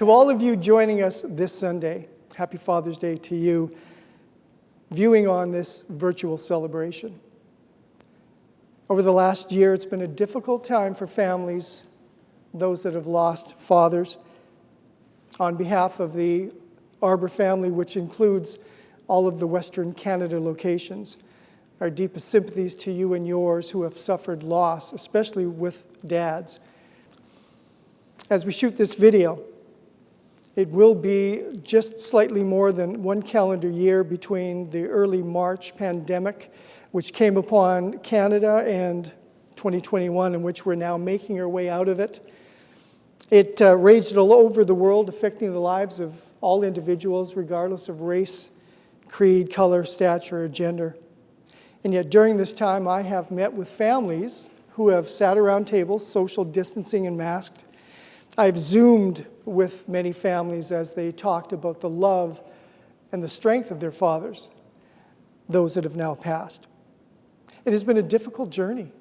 To all of you joining us this Sunday, happy Father's Day to you, viewing on this virtual celebration. Over the last year, it's been a difficult time for families, those that have lost fathers. On behalf of the Arbor family, which includes all of the Western Canada locations, our deepest sympathies to you and yours who have suffered loss, especially with dads. As we shoot this video, it will be just slightly more than one calendar year between the early March pandemic, which came upon Canada, and 2021, in which we're now making our way out of it. It raged all over the world, affecting the lives of all individuals, regardless of race, creed, color, stature, or gender. And yet during this time, I have met with families who have sat around tables, social distancing and masked. I've Zoomed with many families as they talked about the love and the strength of their fathers, those that have now passed. It has been a difficult journey.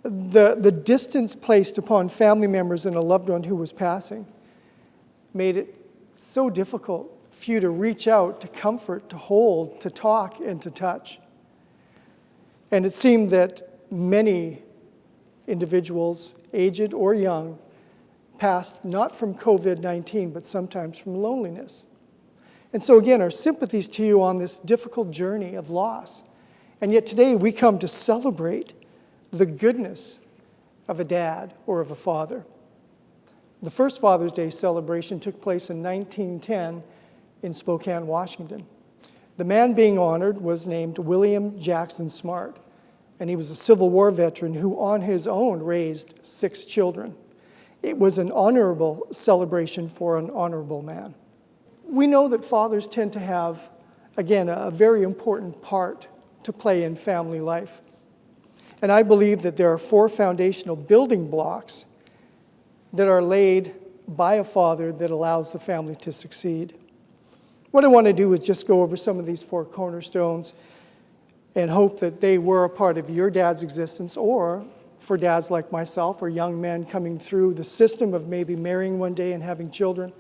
The distance placed upon family members and a loved one who was passing made it so difficult for you to reach out, to comfort, to hold, to talk, and to touch. And it seemed that many individuals, aged or young, passed not from COVID-19, but sometimes from loneliness. And so again, our sympathies to you on this difficult journey of loss. And yet today we come to celebrate the goodness of a dad or of a father. The first Father's Day celebration took place in 1910 in Spokane, Washington. The man being honored was named William Jackson Smart, and he was a Civil War veteran who on his own raised 6 children. It was an honorable celebration for an honorable man. We know that fathers tend to have, again, a very important part to play in family life. And I believe that there are 4 foundational building blocks that are laid by a father that allows the family to succeed. What I want to do is just go over some of these 4 cornerstones and hope that they were a part of your dad's existence, or for dads like myself or young men coming through the system of maybe marrying one day and having children,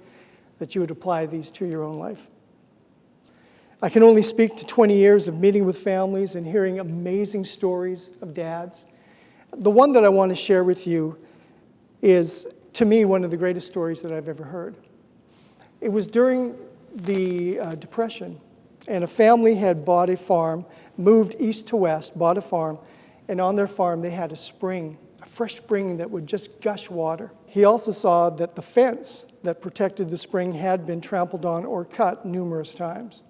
that you would apply these to your own life. I can only speak to 20 years of meeting with families and hearing amazing stories of dads. The one that I want to share with you is, to me, one of the greatest stories that I've ever heard. It was during the Depression, and a family had bought a farm, moved east to west, bought a farm, and on their farm they had a spring, a fresh spring that would just gush water. He also saw that the fence that protected the spring had been trampled on or cut numerous times.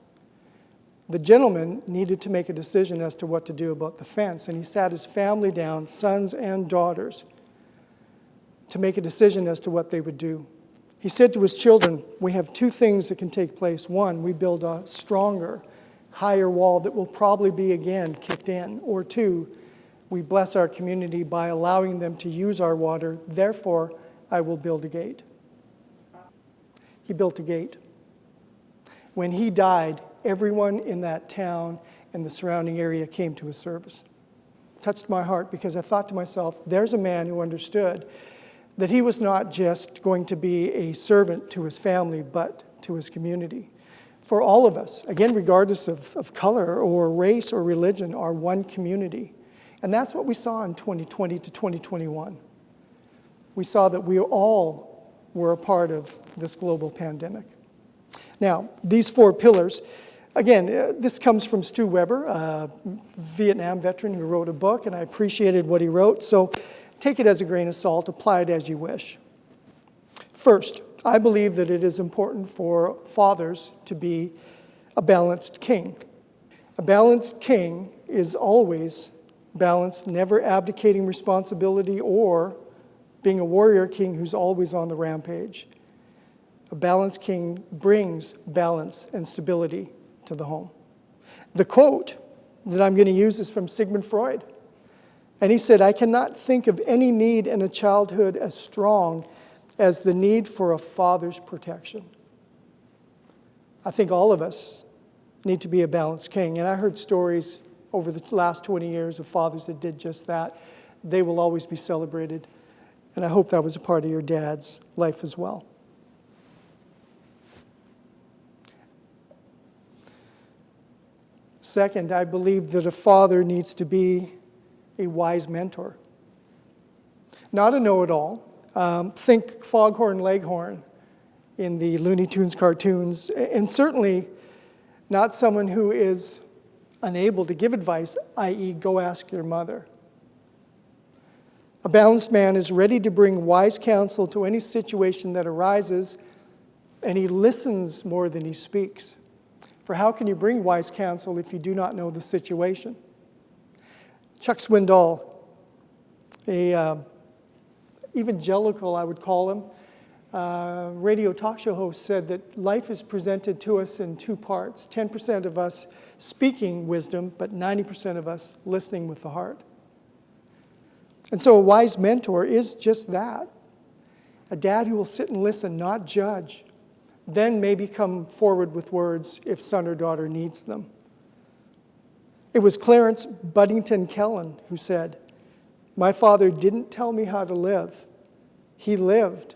The gentleman needed to make a decision as to what to do about the fence, and he sat his family down, sons and daughters, to make a decision as to what they would do. He said to his children, we have 2 things that can take place. 1, we build a stronger, higher wall that will probably be again kicked in. Or 2, we bless our community by allowing them to use our water. Therefore, I will build a gate. He built a gate. When he died, everyone in that town and the surrounding area came to his service. It touched my heart because I thought to myself, there's a man who understood that he was not just going to be a servant to his family, but to his community. For all of us, again, regardless of color or race or religion, are one community. And that's what we saw in 2020 to 2021. We saw that we all were a part of this global pandemic. Now, these 4 pillars, again, this comes from Stu Weber, a Vietnam veteran who wrote a book, and I appreciated what he wrote. So take it as a grain of salt, apply it as you wish. First, I believe that it is important for fathers to be a balanced king. A balanced king is always balanced, never abdicating responsibility or being a warrior king who's always on the rampage. A balanced king brings balance and stability to the home. The quote that I'm going to use is from Sigmund Freud. And he said, I cannot think of any need in a childhood as strong as the need for a father's protection. I think all of us need to be a balanced king. And I heard stories over the last 20 years of fathers that did just that. They will always be celebrated. And I hope that was a part of your dad's life as well. Second, I believe that a father needs to be a wise mentor. Not a know-it-all. Think Foghorn Leghorn in the Looney Tunes cartoons, and certainly not someone who is unable to give advice, i.e., go ask your mother. A balanced man is ready to bring wise counsel to any situation that arises, and he listens more than he speaks. For how can you bring wise counsel if you do not know the situation? Chuck Swindoll, a evangelical, I would call him, radio talk show host, said that life is presented to us in two parts. 10% of us speaking wisdom, but 90% of us listening with the heart. And so a wise mentor is just that. A dad who will sit and listen, not judge, then maybe come forward with words if son or daughter needs them. It was Clarence Buddington Kellen who said, "My father didn't tell me how to live. He lived,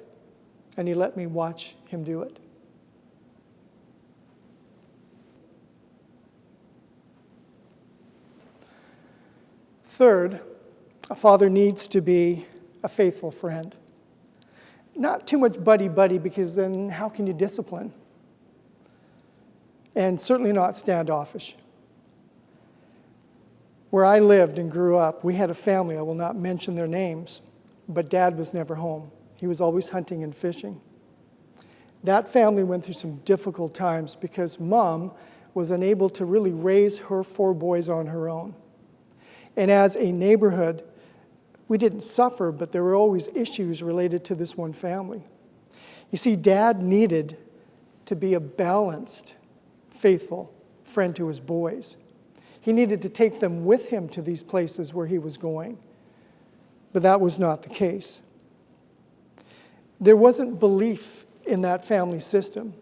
and he let me watch him do it." Third, a father needs to be a faithful friend. Not too much buddy-buddy, because then how can you discipline? And certainly not standoffish. Where I lived and grew up, we had a family, I will not mention their names, but Dad was never home. He was always hunting and fishing. That family went through some difficult times because Mom was unable to really raise her 4 boys on her own. And as a neighborhood, we didn't suffer, but there were always issues related to this one family. You see, Dad needed to be a balanced, faithful friend to his boys. He needed to take them with him to these places where he was going. But that was not the case. There wasn't belief in that family system.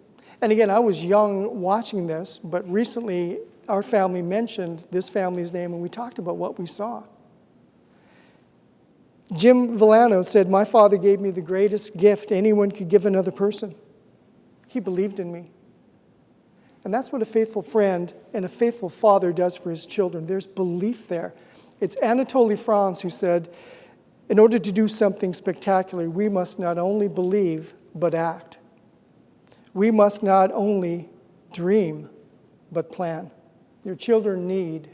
And again, I was young watching this, but recently our family mentioned this family's name and we talked about what we saw. Jim Villano said, "My father gave me the greatest gift anyone could give another person. He believed in me." And that's what a faithful friend and a faithful father does for his children. There's belief there. It's Anatole France who said, "In order to do something spectacular, we must not only believe, but act. We must not only dream, but plan." Your children need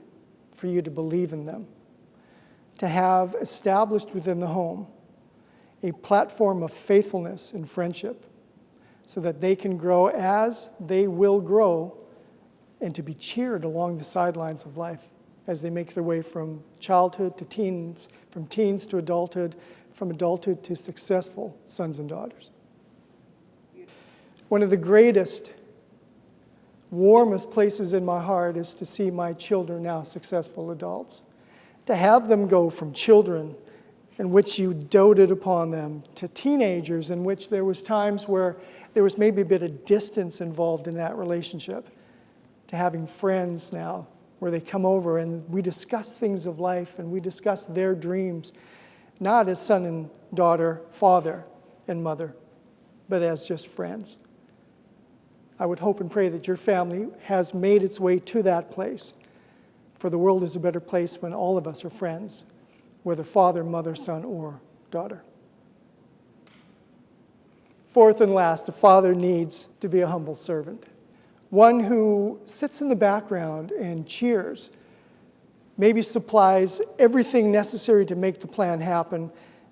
for you to believe in them, to have established within the home a platform of faithfulness and friendship so that they can grow as they will grow and to be cheered along the sidelines of life as they make their way from childhood to teens, from teens to adulthood, from adulthood to successful sons and daughters. One of the greatest, warmest places in my heart is to see my children now successful adults. To have them go from children in which you doted upon them to teenagers in which there was times where there was maybe a bit of distance involved in that relationship, to having friends now where they come over and we discuss things of life and we discuss their dreams, not as son and daughter, father and mother, but as just friends. I would hope and pray that your family has made its way to that place. For the world is a better place when all of us are friends, whether father, mother, son, or daughter. Fourth and last, a father needs to be a humble servant. One who sits in the background and cheers, maybe supplies everything necessary to make the plan happen,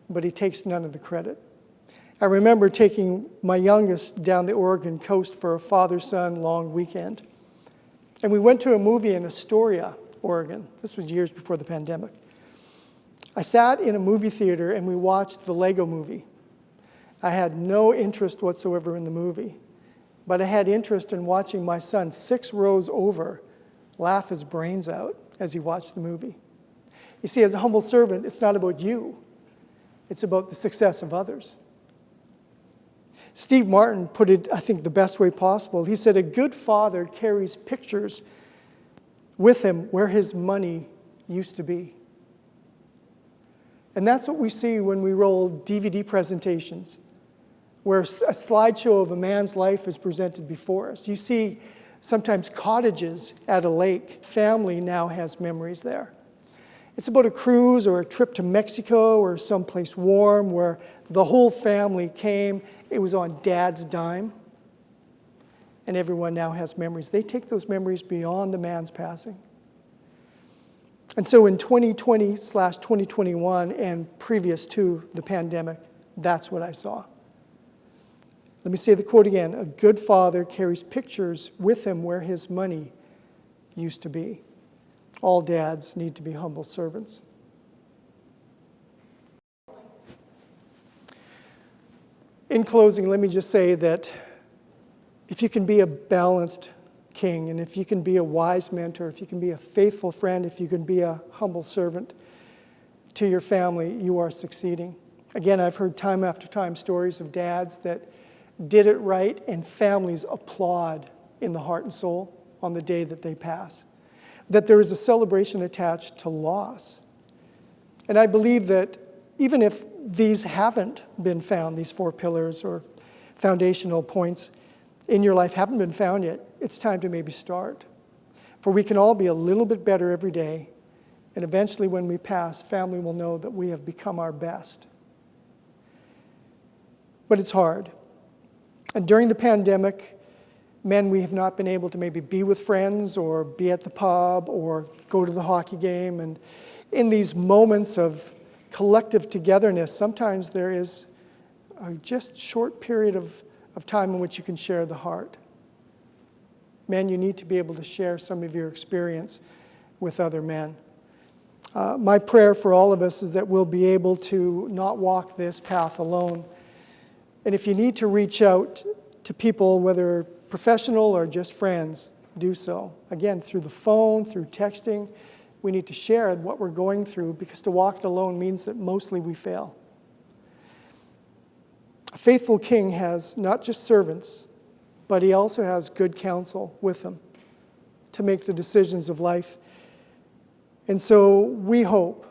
but he takes none of the credit. I remember taking my youngest down the Oregon coast for a father-son long weekend. And we went to a movie in Astoria, Oregon. This was years before the pandemic. I sat in a movie theater and we watched the Lego movie. I had no interest whatsoever in the movie, but I had interest in watching my son 6 rows over laugh his brains out as he watched the movie. You see, as a humble servant, it's not about you. It's about the success of others. Steve Martin put it, I think, the best way possible. He said, "A good father carries pictures with him where his money used to be." And that's what we see when we roll DVD presentations, where a slideshow of a man's life is presented before us. You see sometimes cottages at a lake. Family now has memories there. It's about a cruise or a trip to Mexico or someplace warm where the whole family came. It was on Dad's dime. And everyone now has memories. They take those memories beyond the man's passing. And so in 2020/2021 and previous to the pandemic, that's what I saw. Let me say the quote again. A good father carries pictures with him where his money used to be. All dads need to be humble servants. In closing, let me just say that if you can be a balanced king, and if you can be a wise mentor, if you can be a faithful friend, if you can be a humble servant to your family, you are succeeding. Again, I've heard time after time stories of dads that did it right, and families applaud in the heart and soul on the day that they pass. That there is a celebration attached to loss. And I believe that even if these haven't been found, these 4 pillars or foundational points in your life haven't been found yet, it's time to maybe start. For we can all be a little bit better every day, and eventually when we pass, family will know that we have become our best. But it's hard. And during the pandemic, men, we have not been able to maybe be with friends or be at the pub or go to the hockey game. And in these moments of collective togetherness, sometimes there is a just short period of time in which you can share the heart. Men, you need to be able to share some of your experience with other men. My prayer for all of us is that we'll be able to not walk this path alone. And if you need to reach out to people, whether professional or just friends, do so. Again, through the phone, through texting, we need to share what we're going through, because to walk it alone means that mostly we fail. A faithful king has not just servants, but he also has good counsel with him to make the decisions of life. And so we hope,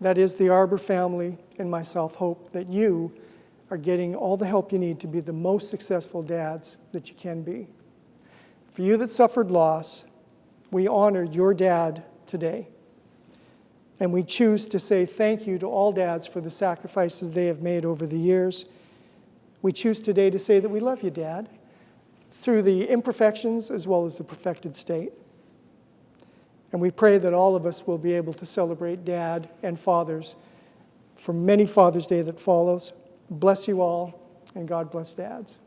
that is the Arbor family and myself hope, that you are getting all the help you need to be the most successful dads that you can be. For you that suffered loss, we honored your dad today. And we choose to say thank you to all dads for the sacrifices they have made over the years. We choose today to say that we love you, Dad, through the imperfections as well as the perfected state. And we pray that all of us will be able to celebrate Dad and fathers for many Father's Day that follows. Bless you all, and God bless dads.